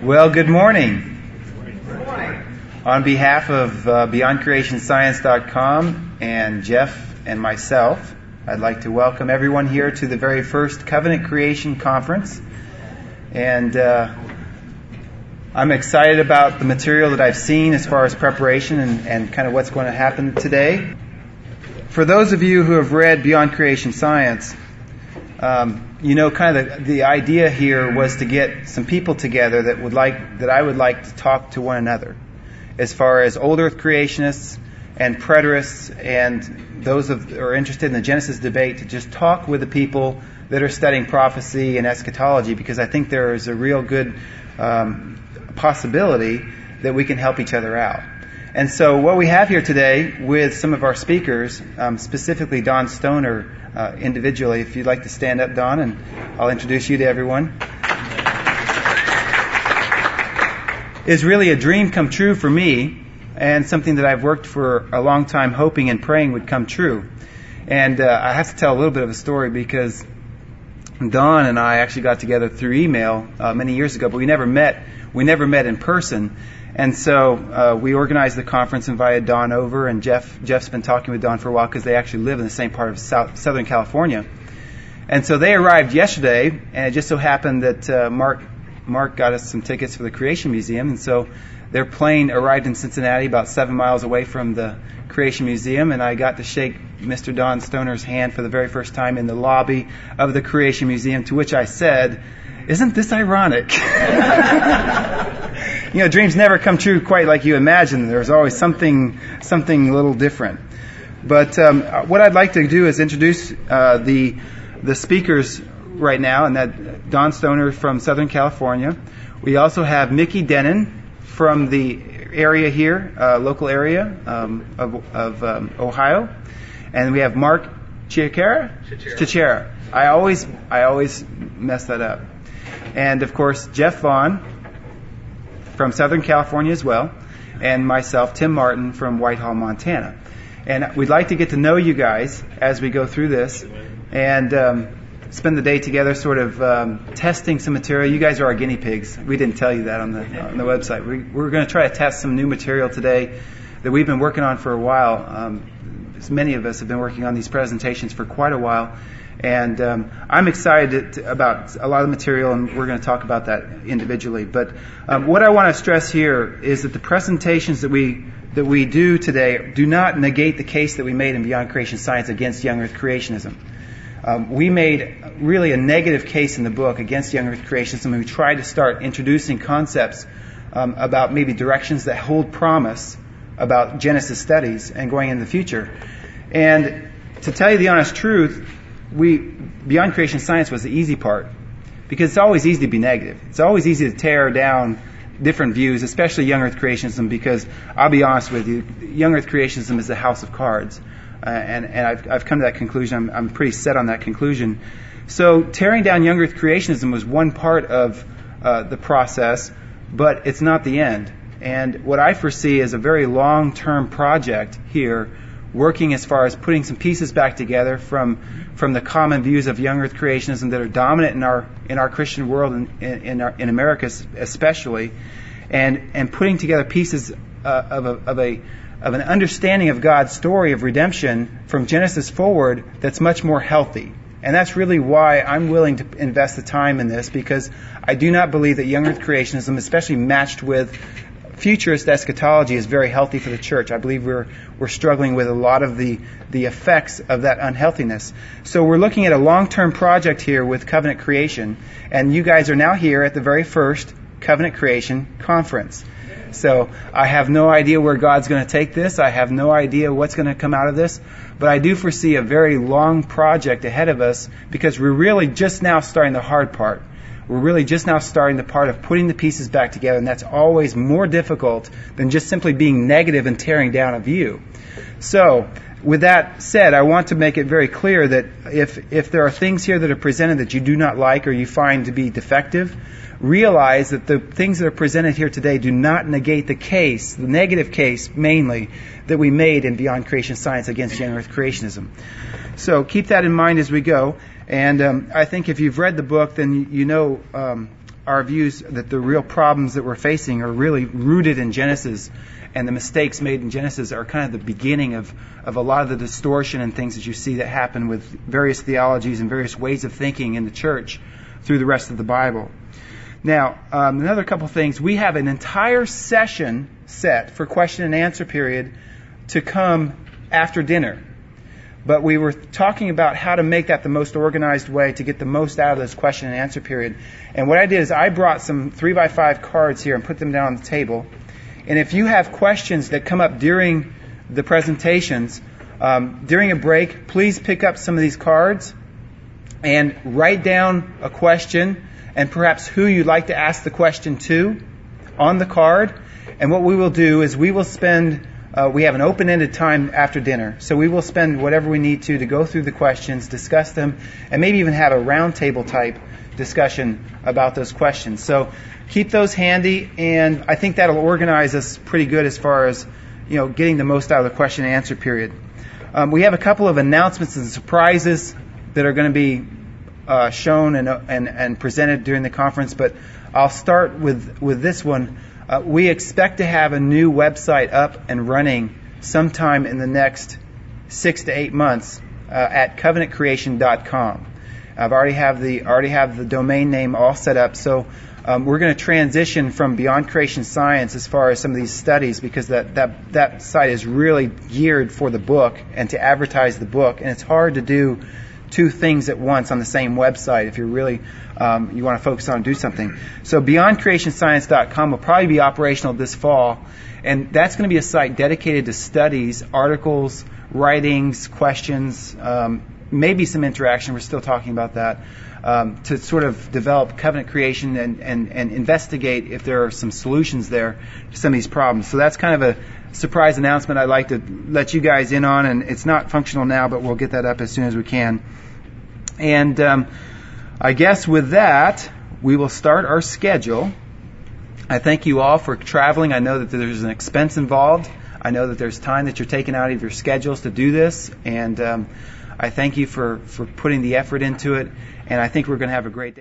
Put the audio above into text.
Well, good morning. On behalf of BeyondCreationScience.com and Jeff and myself, I'd like to welcome everyone here to the very first Covenant Creation Conference. And I'm excited about the material that I've seen as far as preparation and kind of what's going to happen today. For those of you who have read Beyond Creation Science, you know, kind of the idea here was to get some people together that I would like to talk to one another, as far as old Earth creationists and preterists and those who are interested in the Genesis debate, to just talk with the people that are studying prophecy and eschatology, because I think there is a real good possibility that we can help each other out. And so what we have here today with some of our speakers, specifically Don Stoner individually, if you'd like to stand up, Don, and I'll introduce you to everyone, is really a dream come true for me, and something that I've worked for a long time hoping and praying would come true. And I have to tell a little bit of a story, because Don and I actually got together through email many years ago, but we never met in person. And so we organized the conference, invited Don over, and Jeff's been talking with Don for a while because they actually live in the same part of Southern California. And so they arrived yesterday, and it just so happened that Mark got us some tickets for the Creation Museum, and so their plane arrived in Cincinnati, about 7 miles away from the Creation Museum, and I got to shake Mr. Don Stoner's hand for the very first time in the lobby of the Creation Museum, to which I said, "Isn't this ironic?" You know, dreams never come true quite like you imagine. There's always something a little different. But what I'd like to do is introduce the speakers right now, and that Don Stoner from Southern California. We also have Mickey Denon from the area here, local area of Ohio, and we have Mark Chichera. I always mess that up. And of course, Jeff Vaughn from Southern California as well, and myself, Tim Martin, from Whitehall, Montana. And we'd like to get to know you guys as we go through this, and spend the day together sort of testing some material. You guys are our guinea pigs. We didn't tell you that on the website. We're going to try to test some new material today that we've been working on for a while. Many of us have been working on these presentations for quite a while. And I'm excited about a lot of the material, and we're going to talk about that individually. But what I want to stress here is that the presentations that we do today do not negate the case that we made in Beyond Creation Science against young Earth creationism. We made really a negative case in the book against young Earth creationism, and we tried to start introducing concepts about maybe directions that hold promise about Genesis studies and going into the future. And to tell you the honest truth, Beyond Creation Science was the easy part, because it's always easy to be negative. It's always easy to tear down different views, especially young Earth creationism, because I'll be honest with you, young Earth creationism is a house of cards, and I've come to that conclusion. I'm pretty set on that conclusion. So tearing down young Earth creationism was one part of the process, but it's not the end. And what I foresee is a very long-term project here, working as far as putting some pieces back together from the common views of young Earth creationism that are dominant in our Christian world and in America especially, and putting together pieces of an understanding of God's story of redemption from Genesis forward that's much more healthy. And that's really why I'm willing to invest the time in this, because I do not believe that young Earth creationism, especially matched with futurist eschatology, is very healthy for the church. I believe we're struggling with a lot of the effects of that unhealthiness. So we're looking at a long-term project here with Covenant Creation, and you guys are now here at the very first Covenant Creation Conference. So I have no idea where God's going to take this. I have no idea what's going to come out of this, but I do foresee a very long project ahead of us, because we're really just now starting the hard part. We're really just now starting the part of putting the pieces back together, and that's always more difficult than just simply being negative and tearing down a view. So, with that said, I want to make it very clear that if there are things here that are presented that you do not like or you find to be defective, realize that the things that are presented here today do not negate the case, the negative case mainly, that we made in Beyond Creation Science against young Earth creationism. So keep that in mind as we go. And I think if you've read the book, then you know our views that the real problems that we're facing are really rooted in Genesis, and the mistakes made in Genesis are kind of the beginning of a lot of the distortion and things that you see that happen with various theologies and various ways of thinking in the church through the rest of the Bible. Now, another couple things. We have an entire session set for question and answer period to come after dinner. But we were talking about how to make that the most organized way to get the most out of this question and answer period. And what I did is I brought some 3x5 cards here and put them down on the table. And if you have questions that come up during the presentations, during a break, please pick up some of these cards and write down a question and perhaps who you'd like to ask the question to on the card. And what we will do is we will spend we have an open-ended time after dinner, so we will spend whatever we need to go through the questions, discuss them, and maybe even have a roundtable type discussion about those questions. So keep those handy, and I think that'll organize us pretty good as far as getting the most out of the question and answer period. We have a couple of announcements and surprises that are going to be shown and presented during the conference, but I'll start with this one. We expect to have a new website up and running sometime in the next 6 to 8 months at covenantcreation.com. I've already have the domain name all set up, so we're going to transition from Beyond Creation Science as far as some of these studies, because that site is really geared for the book and to advertise the book, and it's hard to do two things at once on the same website if you're really you want to focus on and do something. So BeyondCreationScience.com will probably be operational this fall, and that's going to be a site dedicated to studies, articles, writings, questions, maybe some interaction. We're still talking about that, to sort of develop covenant creation and investigate if there are some solutions there to some of these problems. So that's kind of a surprise announcement I'd like to let you guys in on, and it's not functional now, but we'll get that up as soon as we can. And I guess with that, we will start our schedule. I thank you all for traveling. I know that there's an expense involved. I know that there's time that you're taking out of your schedules to do this, and I thank you for putting the effort into it, and I think we're going to have a great day.